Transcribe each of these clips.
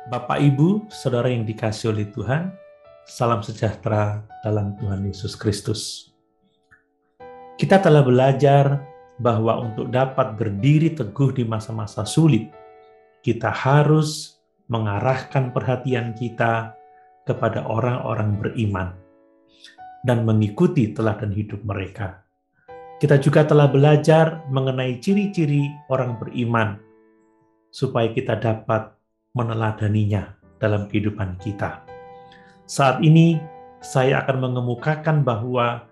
Bapak, Ibu, Saudara yang dikasihi oleh Tuhan, salam sejahtera dalam Tuhan Yesus Kristus. Kita telah belajar bahwa untuk dapat berdiri teguh di masa-masa sulit, kita harus mengarahkan perhatian kita kepada orang-orang beriman dan mengikuti teladan hidup mereka. Kita juga telah belajar mengenai ciri-ciri orang beriman supaya kita dapat meneladaninya dalam kehidupan kita. Saat ini saya akan mengemukakan bahwa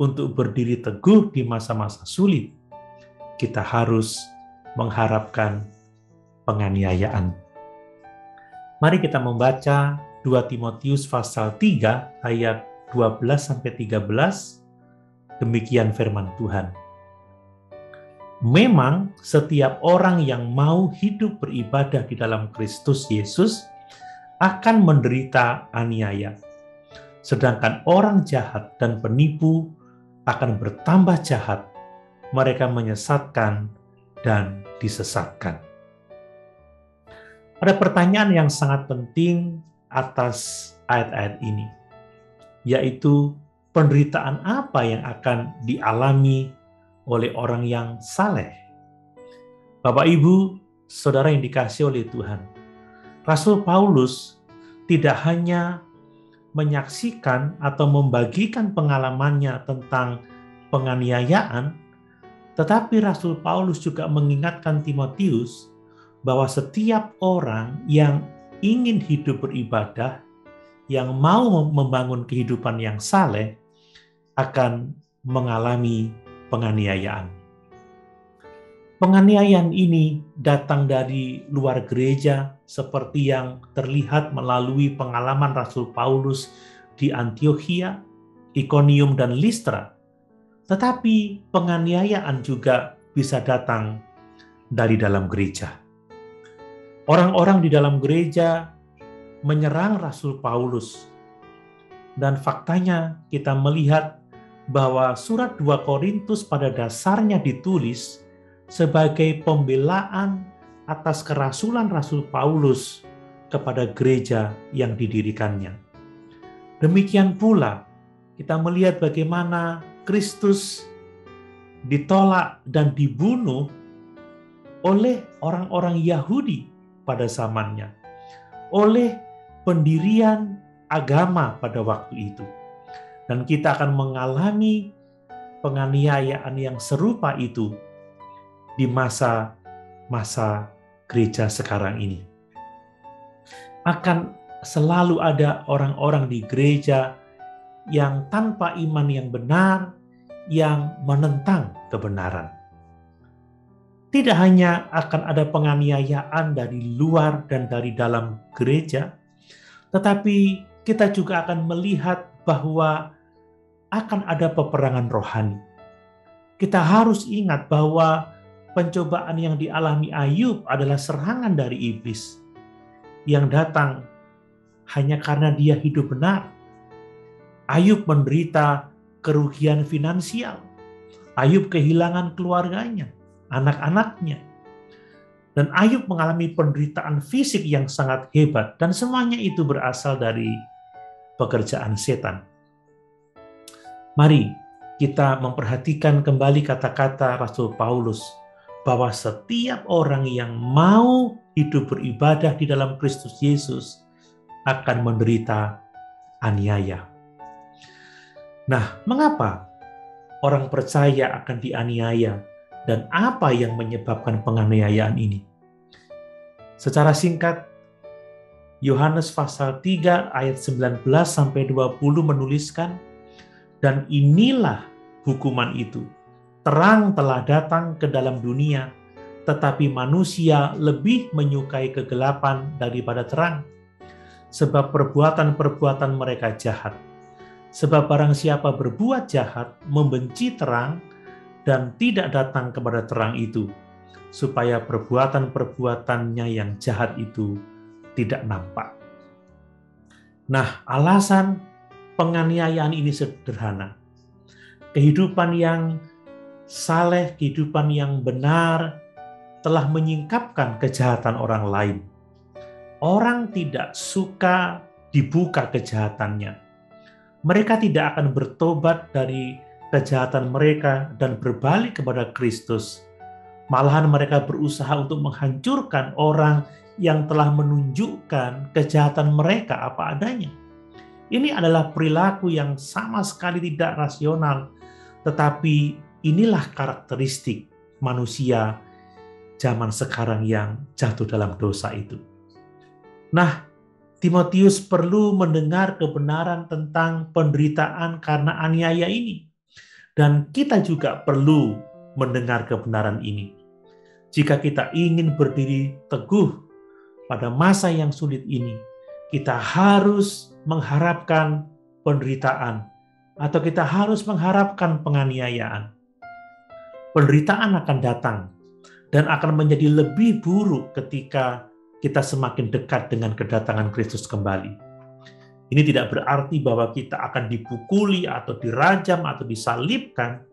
untuk berdiri teguh di masa-masa sulit, kita harus mengharapkan penganiayaan. Mari kita membaca 2 Timotius pasal 3 ayat 12-13. Demikian firman Tuhan. Memang setiap orang yang mau hidup beribadah di dalam Kristus Yesus akan menderita aniaya. Sedangkan orang jahat dan penipu akan bertambah jahat. Mereka menyesatkan dan disesatkan. Ada pertanyaan yang sangat penting atas ayat-ayat ini, yaitu penderitaan apa yang akan dialami oleh orang yang saleh. Bapak, Ibu, Saudara yang dikasihi oleh Tuhan, Rasul Paulus tidak hanya menyaksikan atau membagikan pengalamannya tentang penganiayaan, tetapi Rasul Paulus juga mengingatkan Timotius bahwa setiap orang yang ingin hidup beribadah, yang mau membangun kehidupan yang saleh, akan mengalami penganiayaan. Penganiayaan ini datang dari luar gereja seperti yang terlihat melalui pengalaman Rasul Paulus di Antiokhia, Ikonium, dan Listra. Tetapi penganiayaan juga bisa datang dari dalam gereja. Orang-orang di dalam gereja menyerang Rasul Paulus. Dan faktanya kita melihat bahwa surat 2 Korintus pada dasarnya ditulis sebagai pembelaan atas kerasulan Rasul Paulus kepada gereja yang didirikannya. Demikian pula kita melihat bagaimana Kristus ditolak dan dibunuh oleh orang-orang Yahudi pada zamannya, oleh pendirian agama pada waktu itu. Dan kita akan mengalami penganiayaan yang serupa itu di masa-masa gereja sekarang ini. Akan selalu ada orang-orang di gereja yang tanpa iman yang benar, yang menentang kebenaran. Tidak hanya akan ada penganiayaan dari luar dan dari dalam gereja, tetapi kita juga akan melihat bahwa akan ada peperangan rohani. Kita harus ingat bahwa pencobaan yang dialami Ayub adalah serangan dari iblis yang datang hanya karena dia hidup benar. Ayub menderita kerugian finansial. Ayub kehilangan keluarganya, anak-anaknya. Dan Ayub mengalami penderitaan fisik yang sangat hebat, dan semuanya itu berasal dari pekerjaan setan. Mari kita memperhatikan kembali kata-kata Rasul Paulus bahwa setiap orang yang mau hidup beribadah di dalam Kristus Yesus akan menderita aniaya. Nah, mengapa orang percaya akan dianiaya dan apa yang menyebabkan penganiayaan ini? Secara singkat, Yohanes pasal 3 ayat 19-20 menuliskan, dan inilah hukuman itu. Terang telah datang ke dalam dunia, tetapi manusia lebih menyukai kegelapan daripada terang, sebab perbuatan-perbuatan mereka jahat. Sebab barang siapa berbuat jahat, membenci terang, dan tidak datang kepada terang itu, supaya perbuatan-perbuatannya yang jahat itu tidak nampak. Nah, alasan penganiayaan ini sederhana. Kehidupan yang saleh, kehidupan yang benar telah menyingkapkan kejahatan orang lain. orang tidak suka dibuka kejahatannya. Mereka tidak akan bertobat dari kejahatan mereka dan berbalik kepada Kristus. Malahan mereka berusaha untuk menghancurkan orang yang telah menunjukkan kejahatan mereka apa adanya. Ini adalah perilaku yang sama sekali tidak rasional, tetapi inilah karakteristik manusia zaman sekarang yang jatuh dalam dosa itu. Nah, Timotius perlu mendengar kebenaran tentang penderitaan karena aniaya ini. Dan kita juga perlu mendengar kebenaran ini. Jika kita ingin berdiri teguh pada masa yang sulit ini, kita harus mengharapkan penderitaan atau kita harus mengharapkan penganiayaan. Penderitaan akan datang dan akan menjadi lebih buruk ketika kita semakin dekat dengan kedatangan Kristus kembali. Ini tidak berarti bahwa kita akan dipukuli atau dirajam atau disalibkan,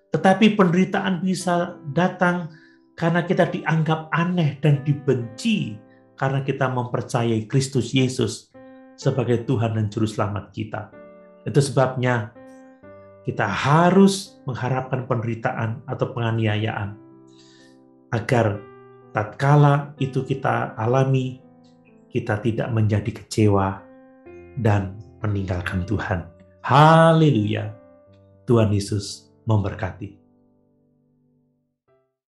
tetapi penderitaan bisa datang karena kita dianggap aneh dan dibenci karena kita mempercayai Kristus Yesus sebagai Tuhan dan Juru Selamat kita. Itu sebabnya kita harus mengharapkan penderitaan atau penganiayaan agar tatkala itu kita alami, kita tidak menjadi kecewa dan meninggalkan Tuhan. Haleluya. Tuhan Yesus memberkati.